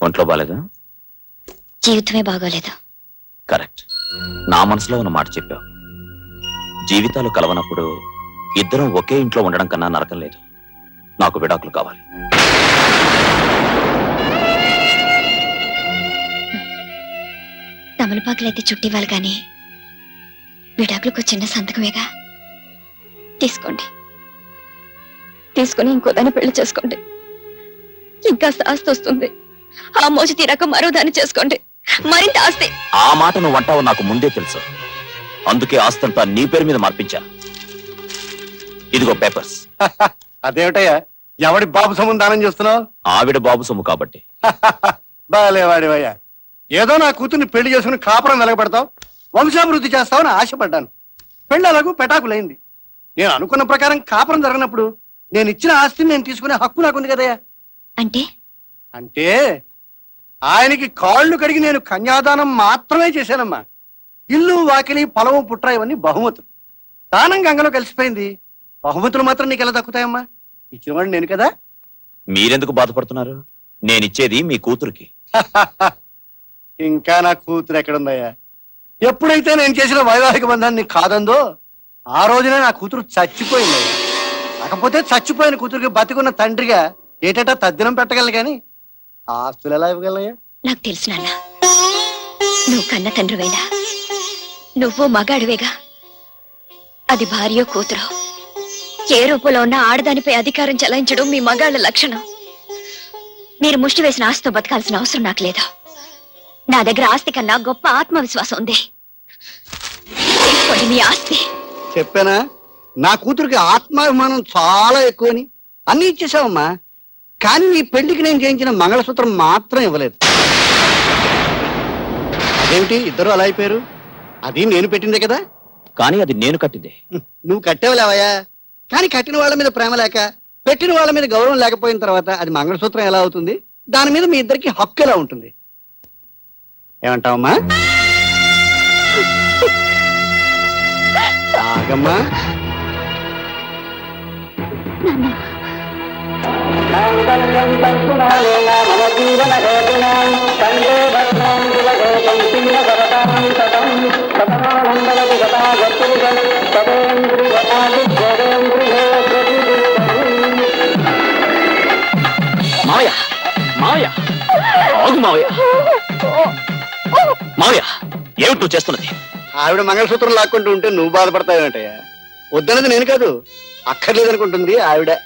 ఒంట్లో బాలేదా? జీవితమే బాగోలేదు. కరెక్ట్. నా మనసులో ఉన్న మాట చెప్పావు. జీవితాలు కలవనప్పుడు ఇద్దరం ఒకే ఇంట్లో ఉండడం కన్నా నరకం లేదు. నాకు విడాకులు కావాలి. తమలపాకులైతే చుట్టివ్వాలి కానీ విడాకులకు చిన్న సంతకమేగా. తీసుకోండి. తీసుకుని ఇంకో దాన్ని పెళ్లి చేసుకోండి. ఇంకా ఆస్తి వస్తుంది. ఆ మోజు తీరాక మరో దాన్ని చేసుకోండి. మరింత ఆస్తి. ఆ మాట నువ్వు అంటావు నాకు ముందే తెలుసు. అందుకే ఆస్తంతా నీ పేరు మీద మార్పించా. ఇదిగో పేపర్స్. అదేమిటయ్యా, ఎవడి బాబు సొమ్ము దానం చేస్తున్నావు? ఆవిడ బాబు సొమ్ము కాబట్టి. బాలేవాడివయ్యా. ఏదో నా కూతుర్ని పెళ్లి చేసుకుని కాపురం వెలగబెడతావు, వంశాభివృద్ధి చేస్తావని ఆశపడ్డాను. పెళ్లి అలాగూ పెటాకులైంది. నేను అనుకున్న ప్రకారం కాపురం జరగనప్పుడు నేను ఇచ్చిన ఆస్తిని నేను తీసుకునే హక్కు నాకుంది కదయ్యా. అంటే అంటే ఆయనకి కాళ్ళు కడిగి నేను కన్యాదానం మాత్రమే చేశానమ్మా. ఇల్లు వాకిలి పొలము పుట్ర ఇవన్నీ బహుమతులు. దానం గంగలో కలిసిపోయింది. బహుమతులు మాత్రం నీకు ఎలా దక్కుతాయమ్మా? ఇచ్చినవాడు నేను కదా. మీరెందుకు బాధపడుతున్నారు? నేనిచ్చేది మీ కూతురికి. ఇంకా నా కూతురు ఎక్కడుందయ్యా? ఎప్పుడైతే నేను చేసిన వైవాహిక బంధాన్ని కాదందో ఆ రోజునే నా కూతురు చచ్చిపోయిందయ్యా. కాకపోతే చచ్చిపోయిన కూతురికి బతికున్న తండ్రిగా ఏటా తద్దినం పెట్టగలను కానీ ఆస్తులు ఎలా ఇవ్వగలయ్యా? నాకు తెలుసు నాన్న, నువ్వు కన్న తండ్రివేనా? నువ్వు మగాడివేగా. అది భార్యో కూతురో ఏ రూపంలో ఉన్న ఆడదానిపై అధికారం చెలాయించడం మీ మగాళ్ళ లక్షణం. మీరు ముష్టి వేసిన ఆస్తితో బతకాల్సిన అవసరం నాకు లేదు. నా దగ్గర ఆస్తి కన్నా గొప్ప ఆత్మవిశ్వాసం ఉంది. తీసుకోండి మీ ఆస్తి. చెప్పానా నా కూతురికి ఆత్మాభిమానం చాలా ఎక్కువని? అన్ని ఇచ్చేసావమ్మా, కానీ నీ పెళ్లికి నేను చేయించిన మంగళసూత్రం మాత్రం ఇవ్వలేదు. అదేమిటి ఇద్దరు అలా అయిపోయారు? అది నేను పెట్టిందే కదా. కానీ అది నేను కట్టిందే. నువ్వు కట్టేవలేవయ్యా, కానీ కట్టిన వాళ్ళ మీద ప్రేమ లేక పెట్టిన వాళ్ళ మీద గౌరవం లేకపోయిన తర్వాత అది మంగళసూత్రం ఎలా అవుతుంది? దాని మీద మీ ఇద్దరికి హక్కు ఎలా ఉంటుంది? ఏమంటావమ్మా? ఆగమ్మా. మావయ్య, మావయ్య, ఆగు మావయ్య. మావయ్య, ఏమిటి నువ్వు చేస్తున్నది? ఆవిడ మంగళసూత్రం లాక్కుంటూ ఉంటే నువ్వు బాధపడతావేంటయ్యా? వద్దన్నది నేను కాదు, అక్కర్లేదనుకుంటుంది ఆవిడ.